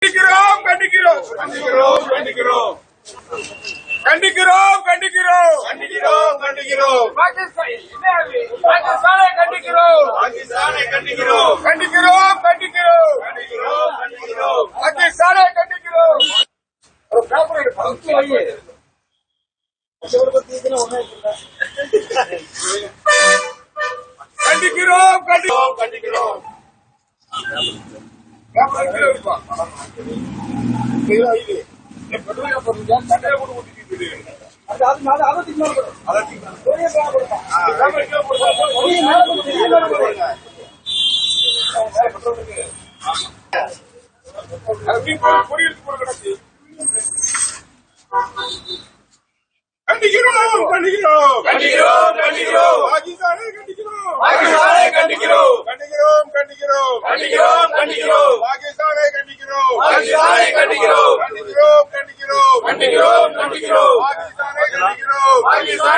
கண்டிக்கிறோம் கண்டிக்கிறோம் கண்டிக்கிறோம் கண்டிக்கிறோம் கண்டிக்கிறோம் கண்டிக்கிறோம் கண்டிக்கிறோம் கண்டிக்கிறோம் பாகிஸ்தானை கண்டிக்கிறோம் பாகிஸ்தானை கண்டிக்கிறோம் கண்டிக்கிறோம் கண்டிக்கிறோம் கண்டிக்கிறோம் கண்டிக்கிறோம் பாகிஸ்தானை கண்டிக்கிறோம் ஒரு பேப்பர் எடுத்து வையே கண்டிக்கிறோம் கண்டிக்கிறோம் கண்டிக்கிறோம் கண்டிக்கிறோம் கண்டிக்கிறோம் கண்டிக்கிறோம் கண்டிக்கிறோம் பாகிஸ்தானை கண்டிக்கிறோம் பாகிஸ்தானை கண்டிக்கிறோம் கண்டிக்கிறோம் கண்டிக்கிறோம் கண்டிக்கிறோம் கண்டிக்கிறோம் பாகிஸ்தானை கண்டிக்கிறோம் பாகிஸ்தானை கண்டிக்கிறோம் கண்டிக்கிறோம் கண்டிக்கிறோம் கண்டிக்கிறோம் கண்டிக்கிறோம் பாகிஸ்தானை கண்டிக்கிறோம் பாகிஸ்தானை